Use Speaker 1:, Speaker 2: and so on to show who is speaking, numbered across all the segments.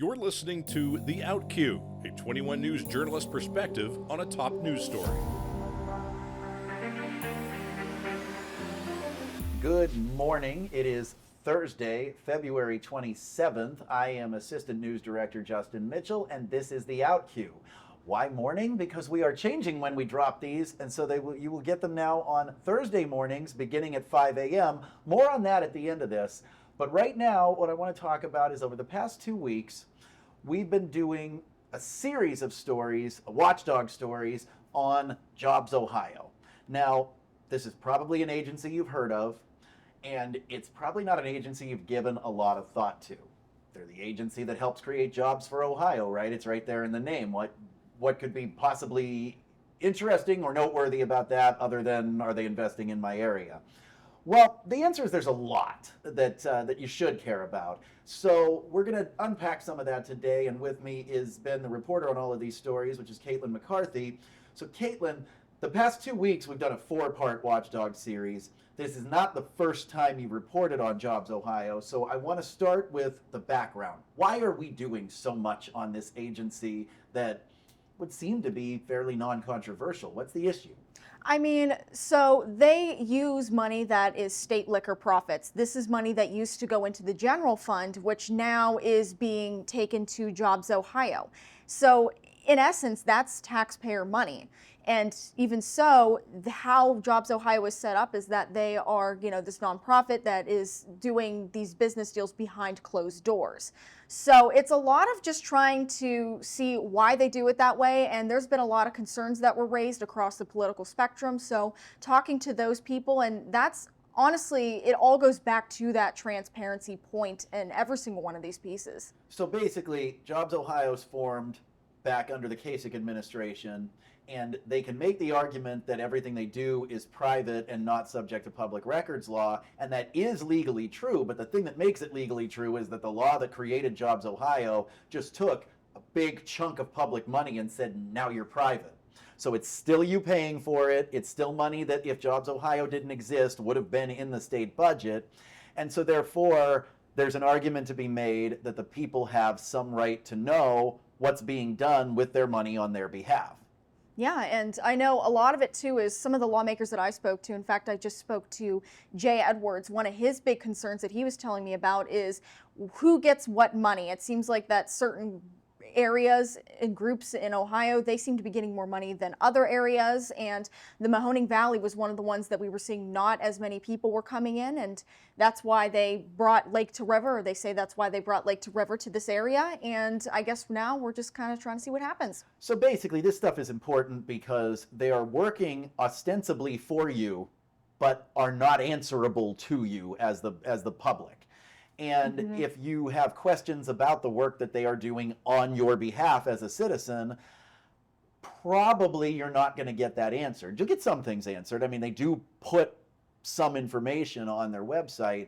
Speaker 1: You're listening to The Outcue, a 21 News journalist perspective on a top news story.
Speaker 2: Good morning. It is Thursday, February 27th. I am Assistant News Director Justin Mitchell, and this is The Outcue. Why morning? Because we are changing when we drop these, and so you will get them now on Thursday mornings beginning at 5 a.m. More on that at the end of this. But right now, what I want to talk about is over the past 2 weeks, we've been doing a series of stories, Watchdog stories, on JobsOhio. Now, this is probably an agency you've heard of, and it's probably not an agency you've given a lot of thought to. They're the agency that helps create jobs for Ohio, right? It's right there in the name. What could be possibly interesting or noteworthy about that other than are they investing in my area? Well, the answer is there's a lot that you should care about. So we're going to unpack some of that today, and with me is Ben, the reporter on all of these stories, which is Kaitlyn McCarthy. So Kaitlyn, the past 2 weeks we've done a 4-part Watchdog series. This is not the first time you've reported on JobsOhio, so I want to start with the background. Why are we doing so much on this agency that would seem to be fairly non-controversial? What's the issue?
Speaker 3: I mean, so they use money that is state liquor profits. This is money that used to go into the general fund, which now is being taken to JobsOhio. So in essence, that's taxpayer money. And even so, how JobsOhio is set up is that they are, this nonprofit that is doing these business deals behind closed doors. So it's a lot of just trying to see why they do it that way. And there's been a lot of concerns that were raised across the political spectrum. So talking to those people, and that's honestly, it all goes back to that transparency point in every single one of these pieces.
Speaker 2: So basically, JobsOhio's formed back under the Kasich administration, and they can make the argument that everything they do is private and not subject to public records law, and that is legally true, but the thing that makes it legally true is that the law that created JobsOhio just took a big chunk of public money and said, now you're private. So it's still you paying for it, it's still money that if JobsOhio didn't exist would have been in the state budget, and so therefore there's an argument to be made that the people have some right to know what's being done with their money on their behalf.
Speaker 3: Yeah, and I know a lot of it too is some of the lawmakers that I spoke to. In fact, I just spoke to Jay Edwards. One of his big concerns that he was telling me about is who gets what money. It seems like that certain areas and groups in Ohio, they seem to be getting more money than other areas, and the Mahoning Valley was one of the ones that we were seeing not as many people were coming in, and that's why they brought Lake to River, or they say that's why they brought Lake to River to this area, and I guess now we're just kind of trying to see what happens.
Speaker 2: So basically this stuff is important because they are working ostensibly for you, but are not answerable to you as the public. And if you have questions about the work that they are doing on your behalf as a citizen, probably you're not going to get that answered. You'll get some things answered. I mean, they do put some information on their website,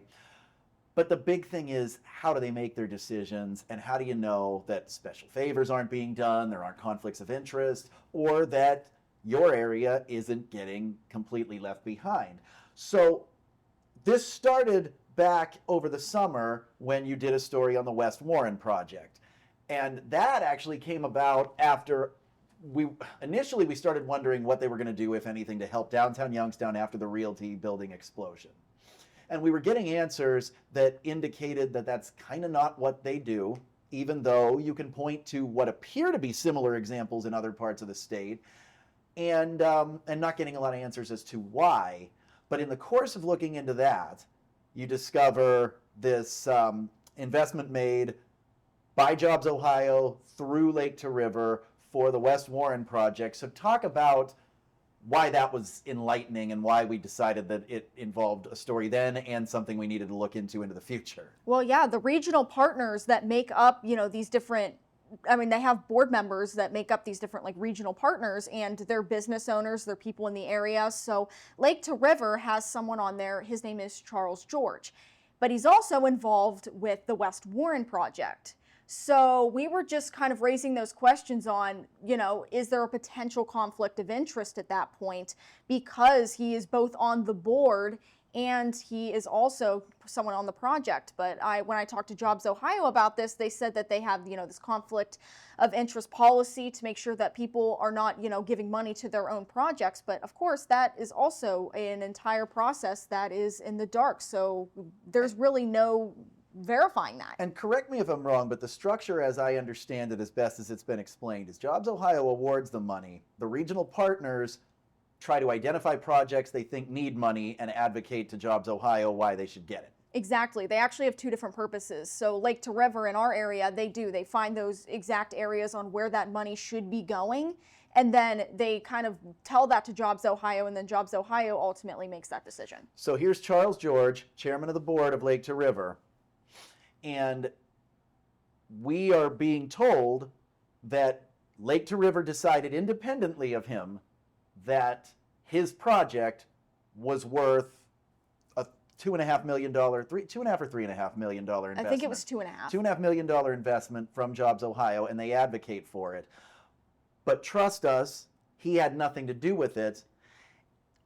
Speaker 2: but the big thing is, how do they make their decisions, and how do you know that special favors aren't being done, there aren't conflicts of interest, or that your area isn't getting completely left behind? So this started back over the summer when you did a story on the West Warren project. And that actually came about after we started wondering what they were going to do, if anything, to help downtown Youngstown after the Realty building explosion. And we were getting answers that indicated that that's kind of not what they do, even though you can point to what appear to be similar examples in other parts of the state, and not getting a lot of answers as to why. But in the course of looking into that, you discover this investment made by JobsOhio through Lake to River for the West Warren project. So talk about why that was enlightening and why we decided that it involved a story then and something we needed to look into the future.
Speaker 3: Well, yeah, the regional partners that make up, these different, they have board members that make up these different regional partners, and they're business owners, they're people in the area. So Lake to River has someone on there, his name is Charles George, but he's also involved with the West Warren project. So we were just kind of raising those questions on, is there a potential conflict of interest at that point, because he is both on the board and he is also someone on the project. But when I talked to JobsOhio about this, they said that they have, this conflict of interest policy to make sure that people are not, giving money to their own projects. But of course, that is also an entire process that is in the dark. So there's really no verifying that.
Speaker 2: And correct me if I'm wrong, but the structure, as I understand it, as best as it's been explained, is JobsOhio awards the money. The regional partners try to identify projects they think need money and advocate to JobsOhio why they should get it.
Speaker 3: Exactly. They actually have two different purposes. So Lake to River in our area, they find those exact areas on where that money should be going. And then they kind of tell that to JobsOhio, and then JobsOhio ultimately makes that decision.
Speaker 2: So here's Charles George, chairman of the board of Lake to River. And we are being told that Lake to River decided independently of him that his project was worth a $2.5 million, $2.5 or $3.5 million investment.
Speaker 3: I think it was $2.5.
Speaker 2: $2.5 million investment from JobsOhio, and they advocate for it. But trust us, he had nothing to do with it.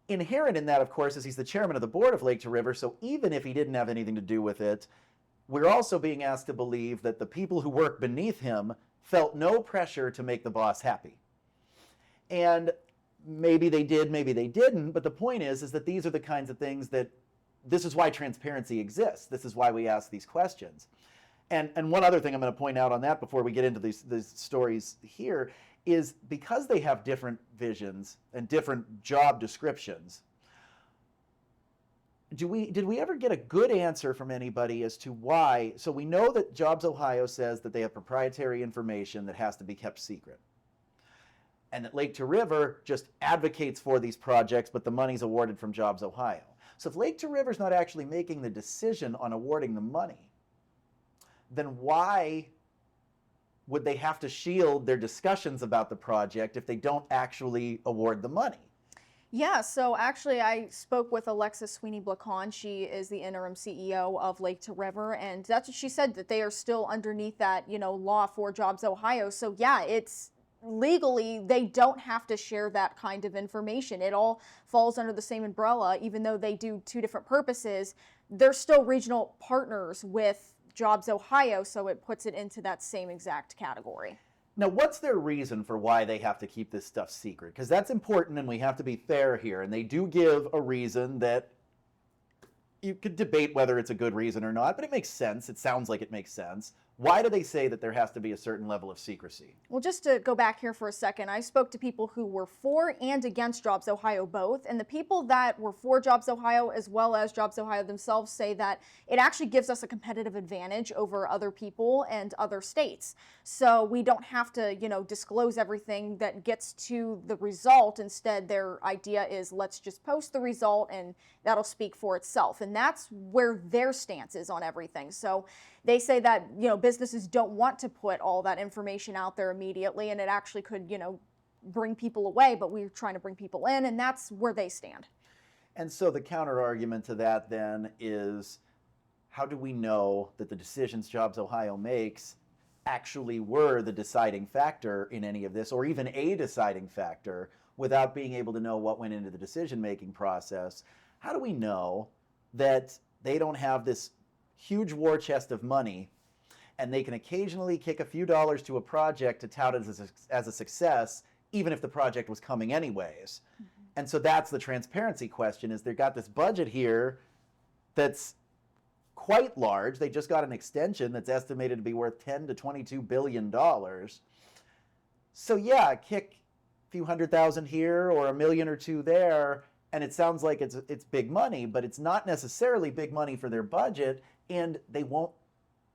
Speaker 2: Inherent in that, of course, is he's the chairman of the board of Lake to River, so even if he didn't have anything to do with it, we're also being asked to believe that the people who work beneath him felt no pressure to make the boss happy. And maybe they did, maybe they didn't, but the point is that these are the kinds of things that, this is why transparency exists. This is why we ask these questions. And one other thing I'm going to point out on that before we get into these stories here is because they have different visions and different job descriptions, did we ever get a good answer from anybody as to why? So we know that JobsOhio says that they have proprietary information that has to be kept secret. And that Lake to River just advocates for these projects, but the money's awarded from JobsOhio. So if Lake to River's not actually making the decision on awarding the money, then why would they have to shield their discussions about the project if they don't actually award the money?
Speaker 3: Yeah, so actually I spoke with Alexis Sweeney-Blacon. She is the interim CEO of Lake to River, and that's what she said, that they are still underneath that, law for JobsOhio. So yeah, it's legally, they don't have to share that kind of information. It all falls under the same umbrella, even though they do two different purposes. They're still regional partners with JobsOhio, so it puts it into that same exact category.
Speaker 2: Now, what's their reason for why they have to keep this stuff secret? Because that's important, and we have to be fair here. And they do give a reason that you could debate whether it's a good reason or not, but it makes sense. It sounds like it makes sense. Why do they say that there has to be a certain level of secrecy?
Speaker 3: Well, just to go back here for a second, I spoke to people who were for and against JobsOhio both, and the people that were for JobsOhio as well as JobsOhio themselves say that it actually gives us a competitive advantage over other people and other states. So we don't have to, disclose everything that gets to the result. Instead, their idea is let's just post the result and that'll speak for itself. And that's where their stance is on everything. So they say that, businesses don't want to put all that information out there immediately, and it actually could, bring people away, but we're trying to bring people in, and that's where they stand.
Speaker 2: And so the counter argument to that then is, how do we know that the decisions JobsOhio makes actually were the deciding factor in any of this, or even a deciding factor, without being able to know what went into the decision-making process? How do we know that they don't have this huge war chest of money, and they can occasionally kick a few dollars to a project to tout it as a success, even if the project was coming anyways? Mm-hmm. And so that's the transparency question, is they've got this budget here that's quite large. They just got an extension that's estimated to be worth $10 to $22 billion. So yeah, kick a few $100,000 here or $1 million or $2 million there, and it sounds like it's big money, but it's not necessarily big money for their budget, and they won't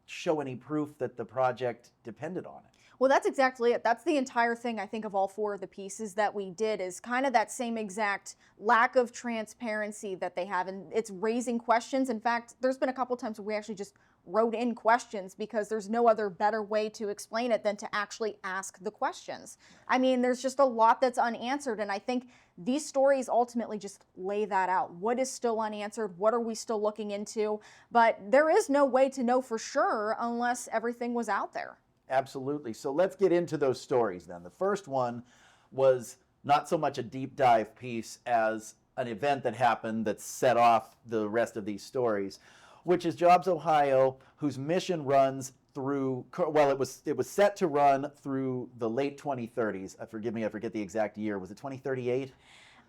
Speaker 2: show any proof that the project depended on it.
Speaker 3: Well, that's exactly it. That's the entire thing, I think, of all four of the pieces that we did, is kind of that same exact lack of transparency that they have, and it's raising questions. In fact, there's been a couple times where we actually just wrote in questions because there's no other better way to explain it than to actually ask the questions. I mean, there's just a lot that's unanswered, and I think these stories ultimately just lay that out. What is still unanswered? What are we still looking into? But there is no way to know for sure unless everything was out there.
Speaker 2: Absolutely. So let's get into those stories then. The first one was not so much a deep dive piece as an event that happened that set off the rest of these stories, which is Jobs Ohio, whose mission runs through, well, it was set to run through the late 2030s. Forgive me, I forget the exact year. Was it 2038?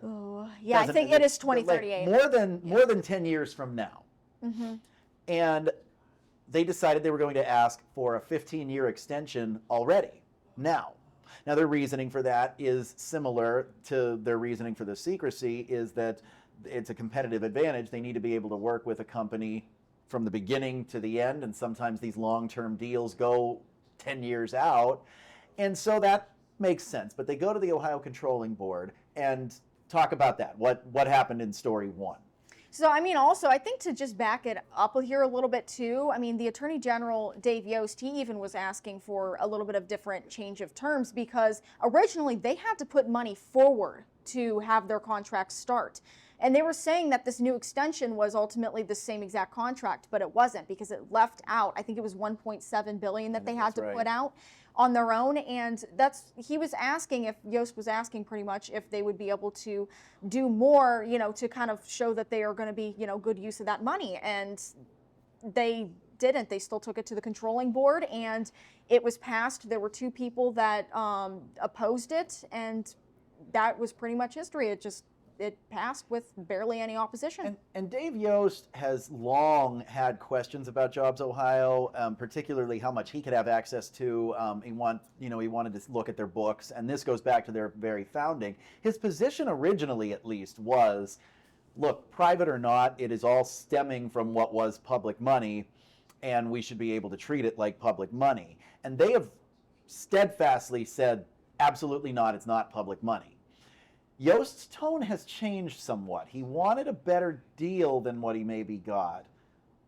Speaker 3: Oh, yeah, I think it is 2038.
Speaker 2: More than 10 years from now.
Speaker 3: Mm-hmm.
Speaker 2: And they decided they were going to ask for a 15-year extension already, now. Now, their reasoning for that is similar to their reasoning for the secrecy, is that it's a competitive advantage. They need to be able to work with a company from the beginning to the end, and sometimes these long-term deals go 10 years out. And so that makes sense. But they go to the Ohio Controlling Board and talk about that, what happened in story one.
Speaker 3: So, I mean, also, I think to just back it up here a little bit, too, I mean, the Attorney General, Dave Yost, he even was asking for a little bit of different change of terms because originally they had to put money forward to have their contract start. And they were saying that this new extension was ultimately the same exact contract, but it wasn't because it left out, I think it was $1.7 billion that they had to put out on their own. And he was asking, if Yost was asking pretty much if they would be able to do more, to kind of show that they are going to be, good use of that money. And they didn't. They still took it to the controlling board and it was passed. There were two people that opposed it, and that was pretty much history. It passed with barely any opposition.
Speaker 2: And Dave Yost has long had questions about Jobs Ohio, particularly how much he could have access to. He wanted to look at their books, and this goes back to their very founding. His position originally, at least, was, look, private or not, it is all stemming from what was public money, and we should be able to treat it like public money. And they have steadfastly said, absolutely not, it's not public money. Yost's tone has changed somewhat. He wanted a better deal than what he maybe got.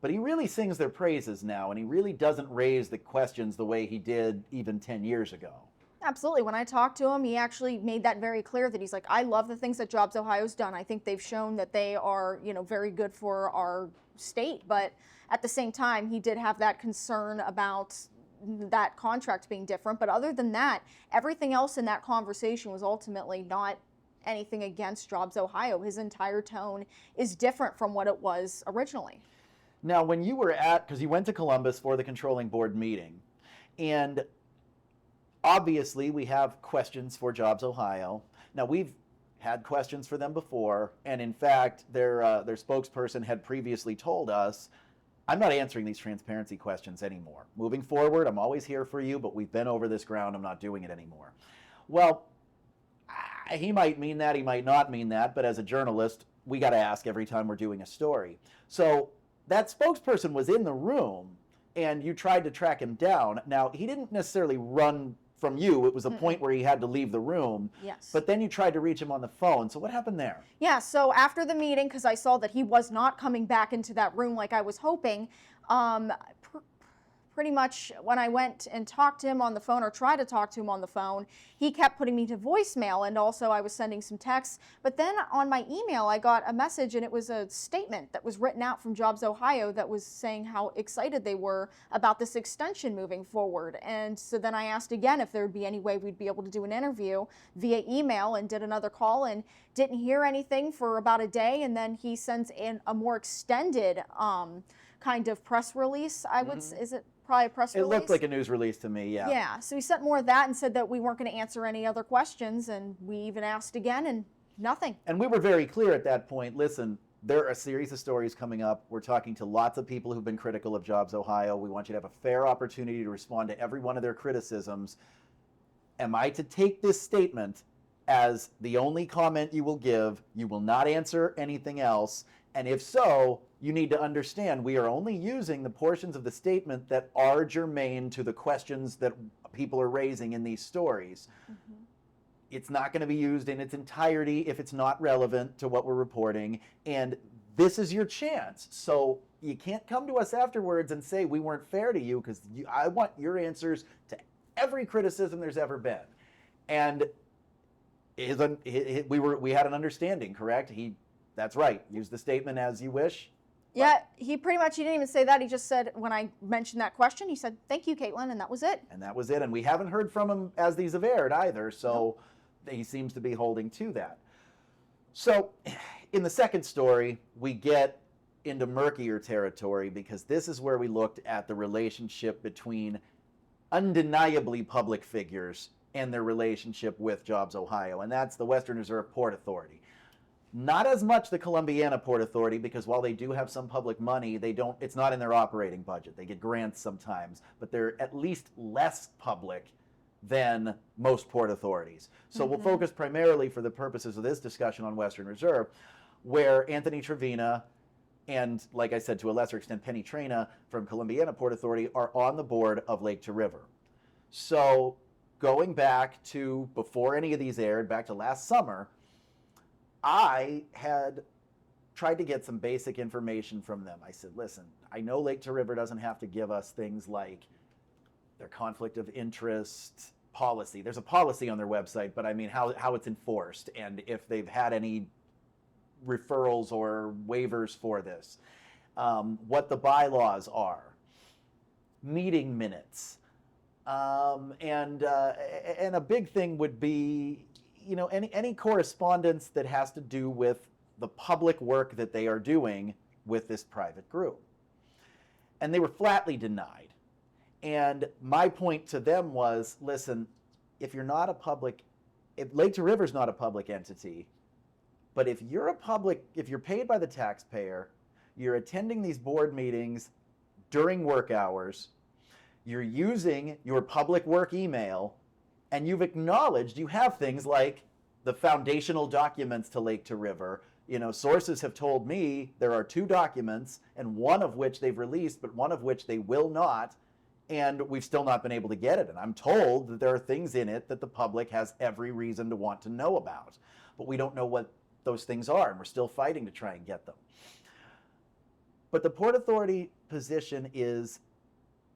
Speaker 2: But he really sings their praises now, and he really doesn't raise the questions the way he did even 10 years ago.
Speaker 3: Absolutely. When I talked to him, he actually made that very clear that he's like, I love the things that Jobs Ohio's done. I think they've shown that they are, very good for our state. But at the same time, he did have that concern about that contract being different. But other than that, everything else in that conversation was ultimately not anything against Jobs Ohio. His entire tone is different from what it was originally.
Speaker 2: Now, when you were because you went to Columbus for the controlling board meeting, and obviously we have questions for Jobs Ohio. Now, we've had questions for them before, and in fact, their spokesperson had previously told us, I'm not answering these transparency questions anymore. Moving forward, I'm always here for you, but we've been over this ground. I'm not doing it anymore. Well, he might mean that, he might not mean that, but as a journalist, we got to ask every time we're doing a story. So that spokesperson was in the room, and you tried to track him down. Now, he didn't necessarily run from you. It was a point where he had to leave the room.
Speaker 3: Yes.
Speaker 2: But then you tried to reach him on the phone. So what happened there?
Speaker 3: Yeah, so after the meeting, because I saw that he was not coming back into that room like I was hoping, pretty much when I went and talked to him on the phone or tried to talk to him on the phone, he kept putting me to voicemail, and also I was sending some texts. But then on my email, I got a message, and it was a statement that was written out from Jobs Ohio that was saying how excited they were about this extension moving forward. And so then I asked again if there would be any way we'd be able to do an interview via email, and did another call and didn't hear anything for about a day. And then he sends in a more extended kind of press release. Is it probably a press release?
Speaker 2: It looked like a news release to me, yeah.
Speaker 3: Yeah, so he sent more of that and said that we weren't going to answer any other questions, and we even asked again, and nothing.
Speaker 2: And we were very clear at that point, listen, there are a series of stories coming up. We're talking to lots of people who've been critical of Jobs Ohio. We want you to have a fair opportunity to respond to every one of their criticisms. Am I to take this statement as the only comment you will give? You will not answer anything else. And if so, you need to understand we are only using the portions of the statement that are germane to the questions that people are raising in these stories. Mm-hmm. It's not going to be used in its entirety if it's not relevant to what we're reporting. And this is your chance. So you can't come to us afterwards and say we weren't fair to you, because I want your answers to every criticism there's ever been. And we had an understanding, correct? That's right. Use the statement as you wish.
Speaker 3: Yeah, he didn't even say that. He just said, when I mentioned that question, he said, thank you, Kaitlyn, and that was it.
Speaker 2: And that was it. And we haven't heard from him as these have aired either, so he seems to be holding to that. So in the second story, we get into murkier territory because this is where we looked at the relationship between undeniably public figures and their relationship with JobsOhio, and that's the Western Reserve Port Authority. Not as much the Columbiana Port Authority, because while they do have some public money, it's not in their operating budget. They get grants sometimes, but they're at least less public than most port authorities. So we'll focus primarily for the purposes of this discussion on Western Reserve, where Anthony Trevena and, like I said, to a lesser extent, Penny Traina from Columbiana Port Authority are on the board of Lake to River. So going back to before any of these aired, back to last summer, I had tried to get some basic information from them. I said, listen, I know Lake to River doesn't have to give us things like their conflict of interest policy. There's a policy on their website, but I mean how it's enforced and if they've had any referrals or waivers for this, what the bylaws are, meeting minutes, and a big thing would be, you know, any correspondence that has to do with the public work that they are doing with this private group. And they were flatly denied. And my point to them was, listen, if Lake to River is not a public entity, but if you're paid by the taxpayer, you're attending these board meetings during work hours, you're using your public work email, and you've acknowledged you have things like the foundational documents to Lake to River. You know, sources have told me there are 2 documents, and one of which they've released, but one of which they will not, and we've still not been able to get it. And I'm told that there are things in it that the public has every reason to want to know about, but we don't know what those things are, and we're still fighting to try and get them. But the Port Authority position is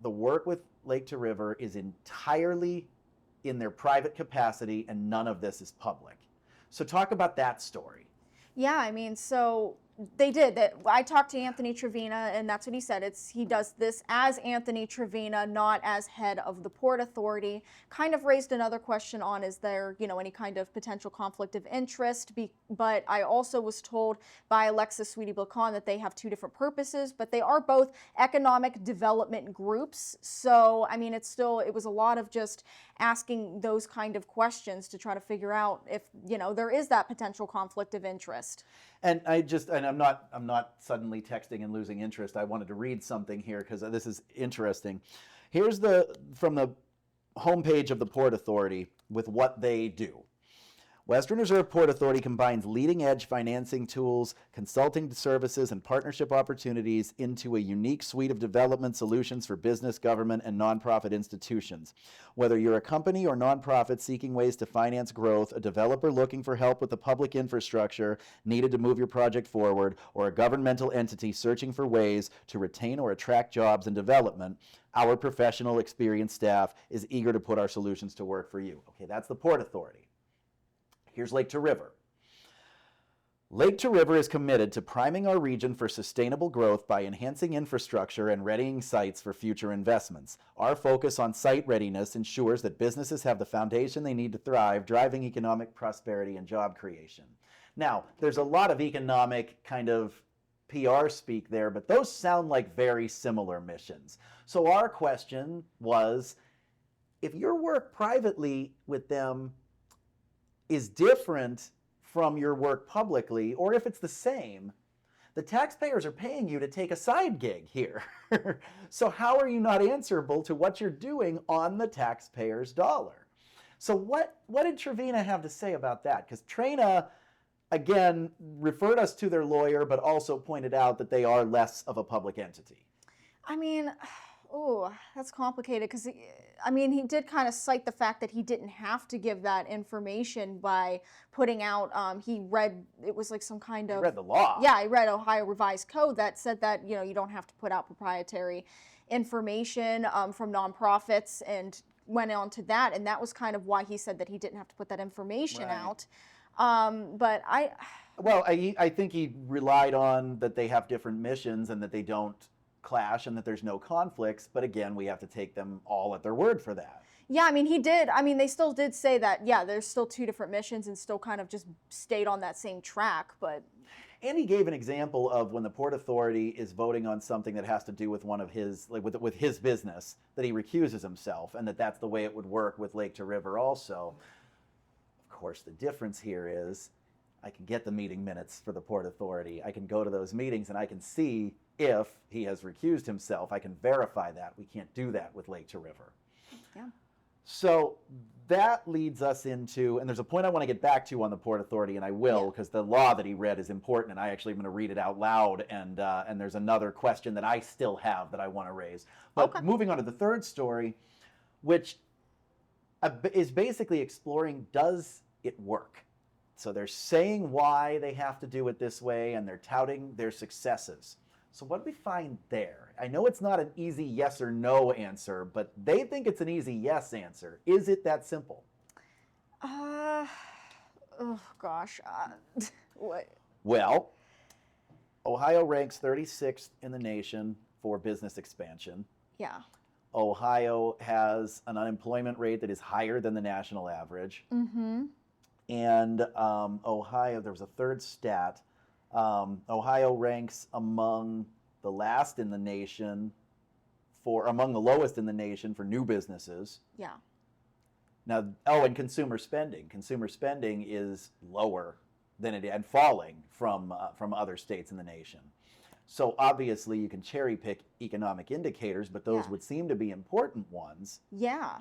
Speaker 2: the work with Lake to River is entirely in their private capacity, and none of this is public. So talk about that story.
Speaker 3: Yeah, I mean, so they did that. I talked to Anthony Trevena, and that's what he said. He does this as Anthony Trevena, not as head of the Port Authority. Kind of raised another question on, is there, you know, any kind of potential conflict of interest? But I also was told by Alexis Sweetie-Blacon that they have 2 different purposes, but they are both economic development groups. So, I mean, it was a lot of just asking those kind of questions to try to figure out if, you know, there is that potential conflict of interest.
Speaker 2: And I'm not suddenly texting and losing interest. I wanted to read something here because this is interesting. Here's from the homepage of the Port Authority with what they do. Western Reserve Port Authority combines leading-edge financing tools, consulting services, and partnership opportunities into a unique suite of development solutions for business, government, and nonprofit institutions. Whether you're a company or nonprofit seeking ways to finance growth, a developer looking for help with the public infrastructure needed to move your project forward, or a governmental entity searching for ways to retain or attract jobs and development, our professional, experienced staff is eager to put our solutions to work for you. Okay, that's the Port Authority. Here's Lake to River. Lake to River is committed to priming our region for sustainable growth by enhancing infrastructure and readying sites for future investments. Our focus on site readiness ensures that businesses have the foundation they need to thrive, driving economic prosperity and job creation. Now, there's a lot of economic kind of PR speak there, but those sound like very similar missions. So our question was, if your work privately with them is different from your work publicly, or if it's the same, the taxpayers are paying you to take a side gig here. So how are you not answerable to what you're doing on the taxpayer's dollar? So what did Trevena have to say about that? Because Traina, again, referred us to their lawyer, but also pointed out that they are less of a public entity.
Speaker 3: I mean, oh, that's complicated because, I mean, he did kind of cite the fact that he didn't have to give that information by putting out, he read, it was like some kind of...
Speaker 2: He read the law.
Speaker 3: Yeah, he read Ohio Revised Code that said that, you know, you don't have to put out proprietary information from nonprofits, and went on to that, and that was kind of why he said that he didn't have to put that information out. But
Speaker 2: I think he relied on that they have different missions and that they don't clash and that there's no conflicts, but again, we have to take them all at their word for that.
Speaker 3: Yeah, I mean, he did. I mean, they still did say that, yeah, there's still two different missions and still kind of just stayed on that same track, but...
Speaker 2: And he gave an example of when the Port Authority is voting on something that has to do with one of his, like with his business, that he recuses himself, and that's the way it would work with Lake to River also. Of course, the difference here is I can get the meeting minutes for the Port Authority. I can go to those meetings and I can see if he has recused himself. I can verify that. We can't do that with Lake to River.
Speaker 3: Yeah.
Speaker 2: So that leads us into, and there's a point I want to get back to on the Port Authority, and I will, because the law that he read is important, and I actually am going to read it out loud, and there's another question that I still have that I want to raise. But moving on to the third story, which is basically exploring, does it work? So they're saying why they have to do it this way, and they're touting their successes. So what do we find there? I know it's not an easy yes or no answer, but they think it's an easy yes answer. Is it that simple?
Speaker 3: Oh gosh. What?
Speaker 2: Well, Ohio ranks 36th in the nation for business expansion.
Speaker 3: Yeah.
Speaker 2: Ohio has an unemployment rate that is higher than the national average.
Speaker 3: Mm-hmm.
Speaker 2: And Ohio, there was a third stat. Ohio ranks among the last in the nation among the lowest in the nation for new businesses.
Speaker 3: Yeah.
Speaker 2: Now, and consumer spending. Consumer spending is lower than it and falling from other states in the nation. So obviously you can cherry pick economic indicators, but those would seem to be important ones.
Speaker 3: Yeah.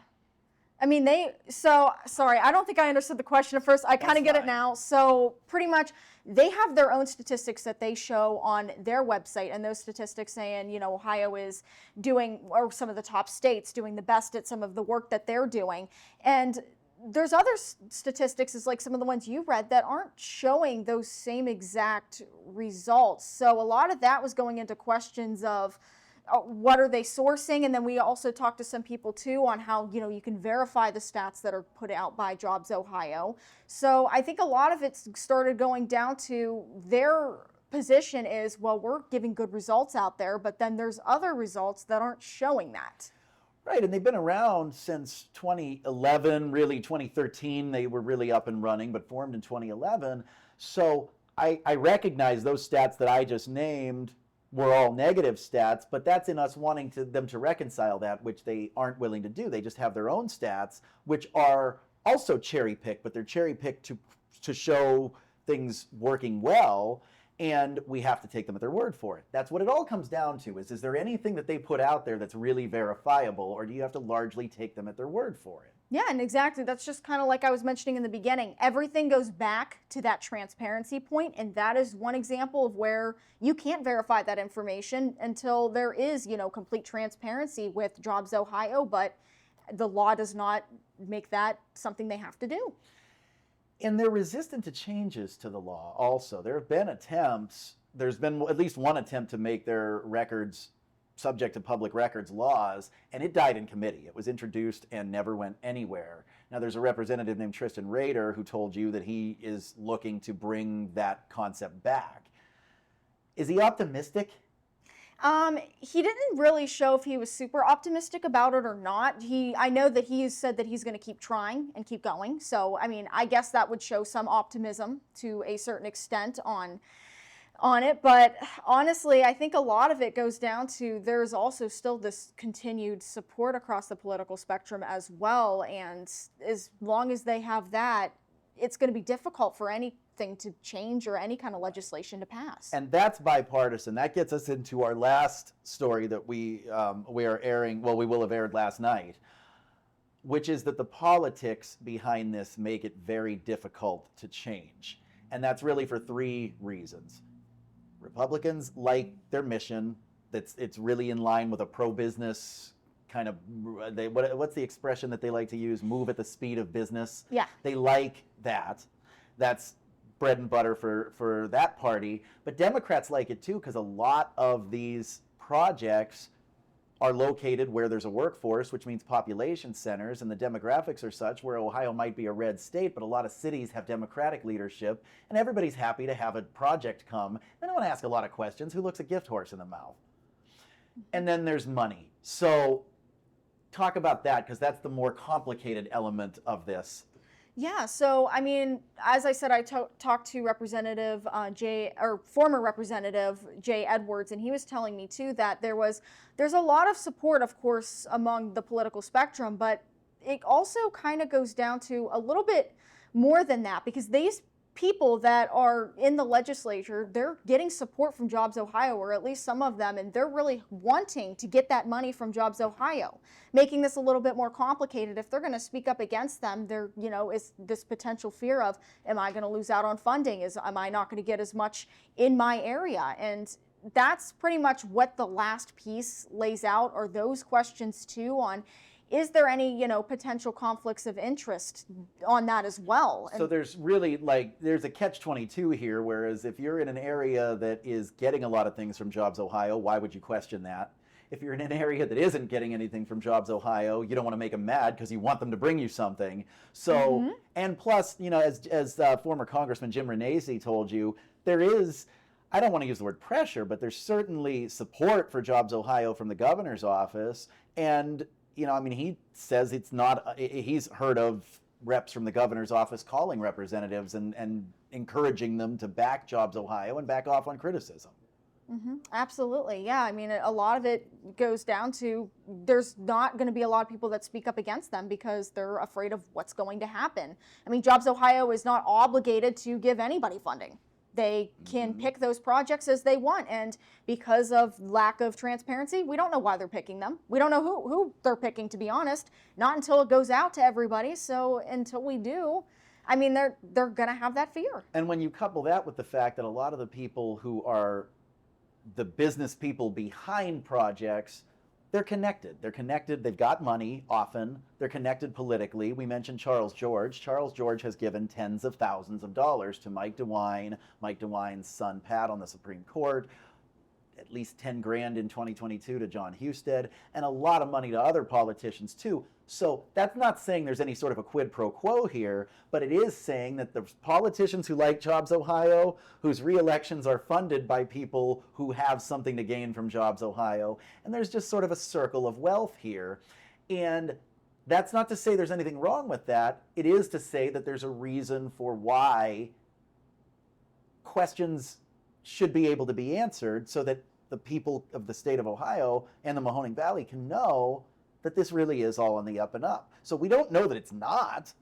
Speaker 3: I mean, sorry, I don't think I understood the question at first. I kind of get it now. So pretty much they have their own statistics that they show on their website, and those statistics saying, you know, Ohio is doing, or some of the top states doing the best at some of the work that they're doing. And there's other statistics, is like some of the ones you read, that aren't showing those same exact results. So a lot of that was going into questions of, what are they sourcing? And then we also talked to some people too on how, you know, you can verify the stats that are put out by JobsOhio. So I think a lot of it started going down to their position is, well, we're giving good results out there, but then there's other results that aren't showing that.
Speaker 2: Right, and they've been around since 2011, really 2013 they were really up and running, but formed in 2011. So I recognize those stats that I just named were all negative stats, but that's in us wanting them to reconcile that, which they aren't willing to do. They just have their own stats, which are also cherry-picked, but they're cherry-picked to show things working well, and we have to take them at their word for it. That's what it all comes down to, is there anything that they put out there that's really verifiable, or do you have to largely take them at their word for it?
Speaker 3: Yeah, and exactly. That's just kind of like I was mentioning in the beginning. Everything goes back to that transparency point, and that is one example of where you can't verify that information until there is, you know, complete transparency with JobsOhio, but the law does not make that something they have to do.
Speaker 2: And they're resistant to changes to the law also. There have been attempts, there's been at least one attempt to make their records subject to public records laws, and it died in committee. It was introduced and never went anywhere. Now there's a representative named Tristan Rader who told you that he is looking to bring that concept back. Is he optimistic?
Speaker 3: He didn't really show if he was super optimistic about it or not. I know that he said that he's going to keep trying and keep going. So, I mean, I guess that would show some optimism to a certain extent on it. But honestly, I think a lot of it goes down to there's also still this continued support across the political spectrum as well. And as long as they have that, it's going to be difficult for anything to change or any kind of legislation to pass.
Speaker 2: And that's bipartisan. That gets us into our last story that we are airing, well, we will have aired last night, which is that the politics behind this make it very difficult to change. And that's really for three reasons. Republicans like their mission. It's really in line with a pro-business kind of, what's the expression that they like to use? Move at the speed of business.
Speaker 3: Yeah.
Speaker 2: They like that. That's bread and butter for that party. But Democrats like it too, because a lot of these projects are located where there's a workforce, which means population centers, and the demographics are such where Ohio might be a red state, but a lot of cities have Democratic leadership, and everybody's happy to have a project come. They don't want to ask a lot of questions. Who looks a gift horse in the mouth? And then there's money. So talk about that, because that's the more complicated element of this.
Speaker 3: Yeah, so I mean, as I said, I talked to Representative former Representative Jay Edwards, and he was telling me too that there's a lot of support, of course, among the political spectrum, but it also kind of goes down to a little bit more than that, because these people that are in the legislature, they're getting support from JobsOhio, or at least some of them, and they're really wanting to get that money from JobsOhio, making this a little bit more complicated. If they're going to speak up against them, there, is this potential fear of, am I going to lose out on funding? Am I not going to get as much in my area? And that's pretty much what the last piece lays out, are those questions too, on is there any, potential conflicts of interest on that as well?
Speaker 2: So there's really, there's a catch-22 here, whereas if you're in an area that is getting a lot of things from JobsOhio, why would you question that? If you're in an area that isn't getting anything from JobsOhio, you don't want to make them mad because you want them to bring you something. So, and plus, as former Congressman Jim Renese told you, there is, I don't want to use the word pressure, but there's certainly support for JobsOhio from the governor's office. And he says he's heard of reps from the governor's office calling representatives and encouraging them to back JobsOhio and back off on criticism.
Speaker 3: Absolutely. Yeah. I mean, a lot of it goes down to there's not going to be a lot of people that speak up against them because they're afraid of what's going to happen. I mean, JobsOhio is not obligated to give anybody funding. They can pick those projects as they want, and because of lack of transparency, we don't know why they're picking them. We don't know who they're picking, to be honest, not until it goes out to everybody. So until we do, I mean, they're going to have that fear.
Speaker 2: And when you couple that with the fact that a lot of the people who are the business people behind projects, they're connected. They're connected. They've got money often. They're connected politically. We mentioned Charles George. Charles George has given tens of thousands of dollars to Mike DeWine, Mike DeWine's son Pat on the Supreme Court, at least 10 grand in 2022 to John Husted, and a lot of money to other politicians too. So that's not saying there's any sort of a quid pro quo here, but it is saying that the politicians who like JobsOhio, whose re-elections are funded by people who have something to gain from JobsOhio, and there's just sort of a circle of wealth here. And that's not to say there's anything wrong with that. It is to say that there's a reason for why questions should be able to be answered so that the people of the state of Ohio and the Mahoning Valley can know that this really is all on the up and up. So we don't know that it's not.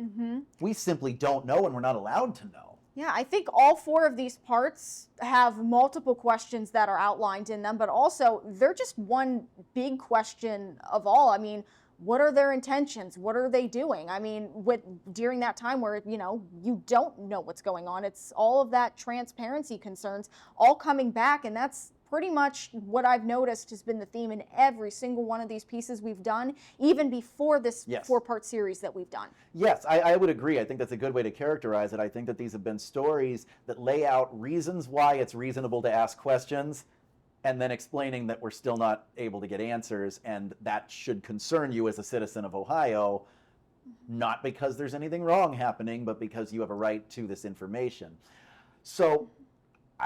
Speaker 2: We simply don't know, and we're not allowed to know.
Speaker 3: Yeah, I think all four of these parts have multiple questions that are outlined in them, but also they're just one big question of all. I mean, what are their intentions? What are they doing? I mean, during that time where, you don't know what's going on, it's all of that transparency concerns all coming back, and that's pretty much what I've noticed has been the theme in every single one of these pieces we've done, even before this four-part series that we've done.
Speaker 2: Yes, I would agree. I think that's a good way to characterize it. I think that these have been stories that lay out reasons why it's reasonable to ask questions, and then explaining that we're still not able to get answers, and that should concern you as a citizen of Ohio, not because there's anything wrong happening, but because you have a right to this information. So,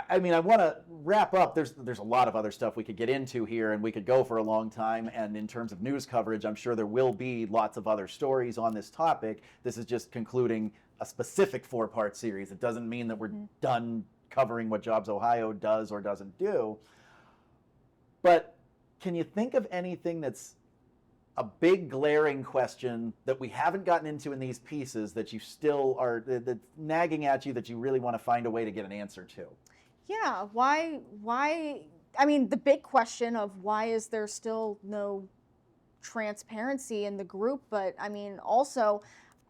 Speaker 2: I mean, I want to wrap up. There's a lot of other stuff we could get into here, and we could go for a long time. And in terms of news coverage, I'm sure there will be lots of other stories on this topic. This is just concluding a specific four-part series. It doesn't mean that we're done covering what JobsOhio does or doesn't do. But can you think of anything that's a big glaring question that we haven't gotten into in these pieces that you still are, that's nagging at you, that you really want to find a way to get an answer to?
Speaker 3: Yeah, why, I mean, the big question of why is there still no transparency in the group, but I mean, also,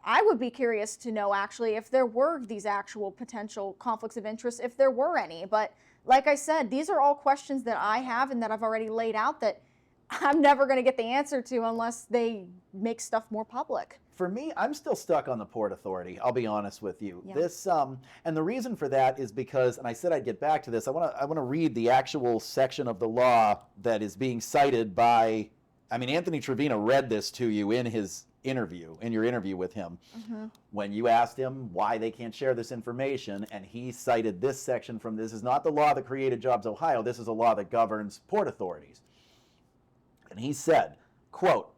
Speaker 3: I would be curious to know actually if there were these actual potential conflicts of interest, if there were any. But like I said, these are all questions that I have and that I've already laid out that I'm never going to get the answer to unless they make stuff more public.
Speaker 2: For me, I'm still stuck on the Port Authority, I'll be honest with you.
Speaker 3: Yeah.
Speaker 2: This, and the reason for that is because, and I said I'd get back to this, I want to read the actual section of the law that is being cited by, I mean, Anthony Trevino read this to you in his interview, in your interview with him, when you asked him why they can't share this information, and he cited this section from, this is not the law that created JobsOhio, this is a law that governs port authorities. And he said, quote,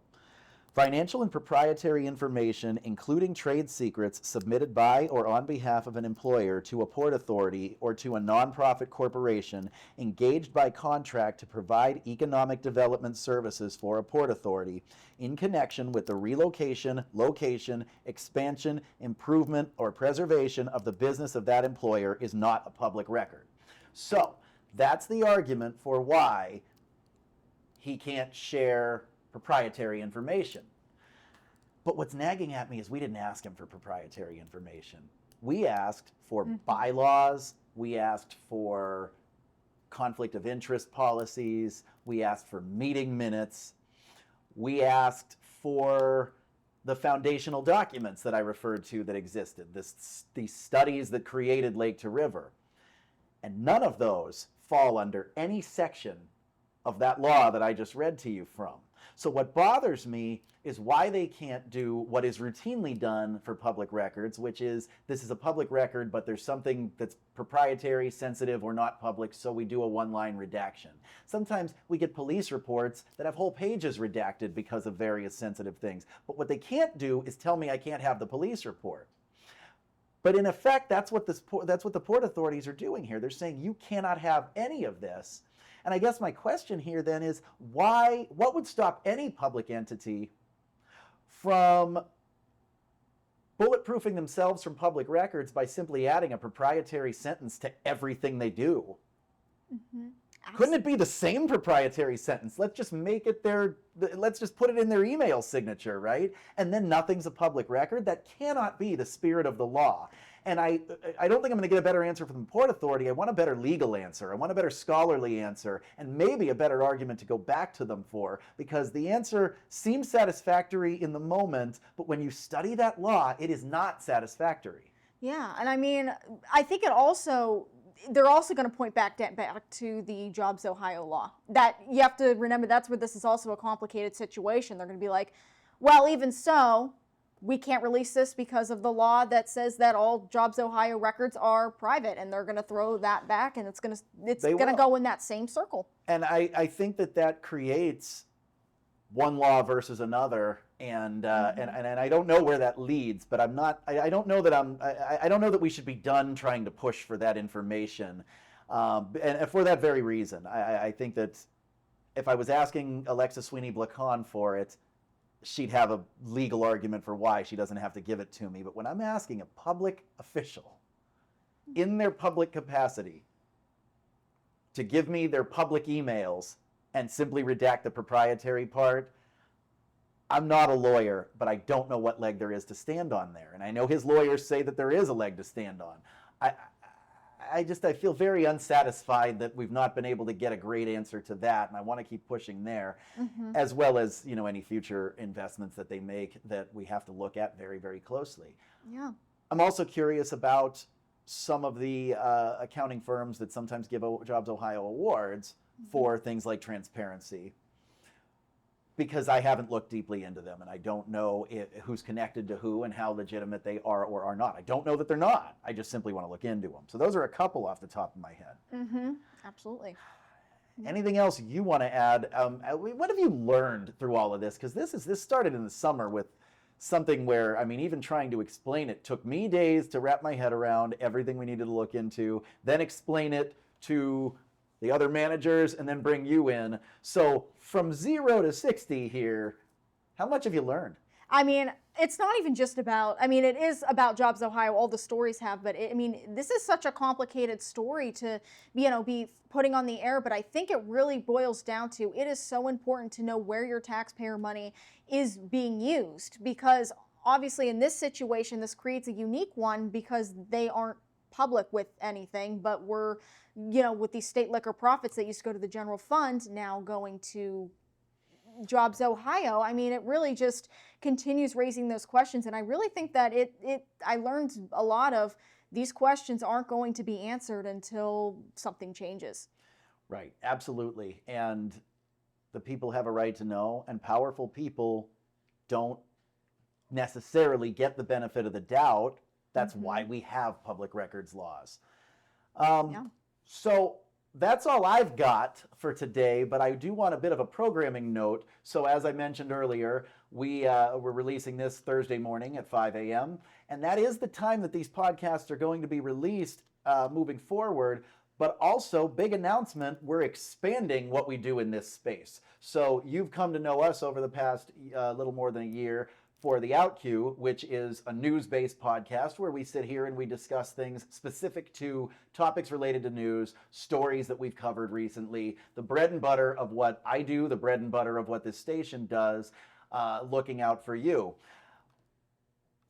Speaker 2: Financial and proprietary information, including trade secrets, submitted by or on behalf of an employer to a port authority or to a nonprofit corporation engaged by contract to provide economic development services for a port authority in connection with the relocation, location, expansion, improvement, or preservation of the business of that employer is not a public record. So that's the argument for why he can't share proprietary information. But what's nagging at me is we didn't ask him for proprietary information. We asked for bylaws, we asked for conflict of interest policies, we asked for meeting minutes, we asked for the foundational documents that I referred to that existed, these studies that created Lake to River. And none of those fall under any section of that law that I just read to you from. So what bothers me is why they can't do what is routinely done for public records, which is this is a public record, but there's something that's proprietary, sensitive, or not public, so we do a one-line redaction. Sometimes we get police reports that have whole pages redacted because of various sensitive things. But what they can't do is tell me I can't have the police report. But in effect, that's what the port authorities are doing here. They're saying you cannot have any of this. And I guess my question here then is what would stop any public entity from bulletproofing themselves from public records by simply adding a proprietary sentence to everything they do? Couldn't it be the same proprietary sentence? Let's just make it let's just put it in their email signature, right? And then nothing's a public record? That cannot be the spirit of the law. And I don't think I'm going to get a better answer from the Port Authority. I want a better legal answer. I want a better scholarly answer, and maybe a better argument to go back to them for, because the answer seems satisfactory in the moment, but when you study that law, it is not satisfactory.
Speaker 3: Yeah, and I mean, I think they're also going to point back to the JobsOhio law. That you have to remember, that's where this is also a complicated situation. They're going to be like, well, even so, we can't release this because of the law that says that all JobsOhio records are private, and they're going to throw that back, and it's going to go in that same circle. And
Speaker 2: I think that creates one law versus another, and I don't know where that leads, but I don't know that we should be done trying to push for that information, and for that very reason. I think that if I was asking Alexa Sweeney-Blacon for it, she'd have a legal argument for why she doesn't have to give it to me. But when I'm asking a public official in their public capacity to give me their public emails and simply redact the proprietary part, I'm not a lawyer, but I don't know what leg there is to stand on there. And I know his lawyers say that there is a leg to stand on. I feel very unsatisfied that we've not been able to get a great answer to that, and I want to keep pushing there, as well as any future investments that they make that we have to look at very, very closely.
Speaker 3: Yeah.
Speaker 2: I'm also curious about some of the accounting firms that sometimes give JobsOhio awards for things like transparency, because I haven't looked deeply into them, and I don't know who's connected to who and how legitimate they are or are not. I don't know that they're not. I just simply want to look into them. So those are a couple off the top of my head.
Speaker 3: Absolutely.
Speaker 2: Anything else you want to add? What have you learned through all of this? Because this started in the summer with something where, even trying to explain it took me days to wrap my head around everything we needed to look into, then explain it to the other managers, and then bring you in. So from 0 to 60 here, how much have you learned?
Speaker 3: It's not even just about, it is about JobsOhio, all the stories have, but this is such a complicated story to, be putting on the air, but I think it really boils down to, it is so important to know where your taxpayer money is being used, because obviously in this situation, this creates a unique one because they aren't public with anything, but we're, with these state liquor profits that used to go to the general fund now going to JobsOhio. It really just continues raising those questions, and I really think that I learned a lot of these questions aren't going to be answered until something changes.
Speaker 2: Right, absolutely. And the people have a right to know, and powerful people don't necessarily get the benefit of the doubt. That's why we have public records laws. So that's all I've got for today, but I do want a bit of a programming note. So as I mentioned earlier, We're releasing this Thursday morning at 5 a.m. And that is the time that these podcasts are going to be released moving forward. But also, big announcement, we're expanding what we do in this space. So you've come to know us over the past little more than a year for the Outcue, which is a news-based podcast where we sit here and we discuss things specific to topics related to news, stories that we've covered recently, the bread and butter of what I do, the bread and butter of what this station does, looking out for you.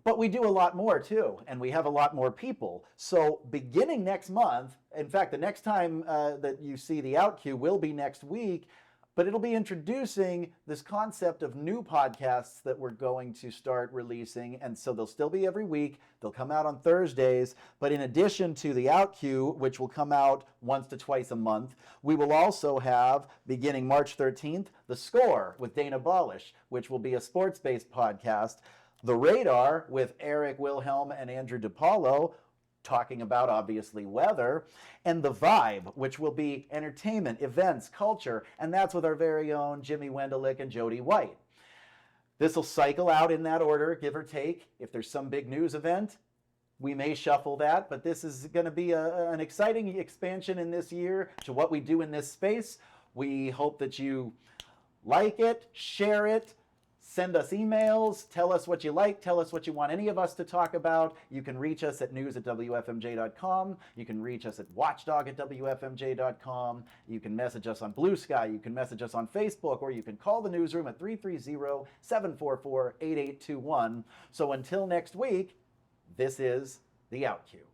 Speaker 2: But we do a lot more too, and we have a lot more people. So beginning next month, in fact, the next time that you see the Outcue will be next week, but it'll be introducing this concept of new podcasts that we're going to start releasing. And so they'll still be every week. They'll come out on Thursdays. But in addition to the Outcue, which will come out once to twice a month, we will also have, beginning March 13th, The Score with Dana Balash, which will be a sports-based podcast. The Radar with Eric Wilhelm and Andrew DiPaolo, talking about, obviously, weather, and The Vibe, which will be entertainment, events, culture, and that's with our very own Jimmy Wendolek and Jodi White. This will cycle out in that order, give or take. If there's some big news event, we may shuffle that, but this is going to be an exciting expansion in this year to what we do in this space. We hope that you like it, share it, send us emails, tell us what you like, tell us what you want any of us to talk about. You can reach us at news@wfmj.com. You can reach us at watchdog@wfmj.com. You can message us on Blue Sky. You can message us on Facebook, or you can call the newsroom at 330-744-8821. So until next week, this is the Outcue.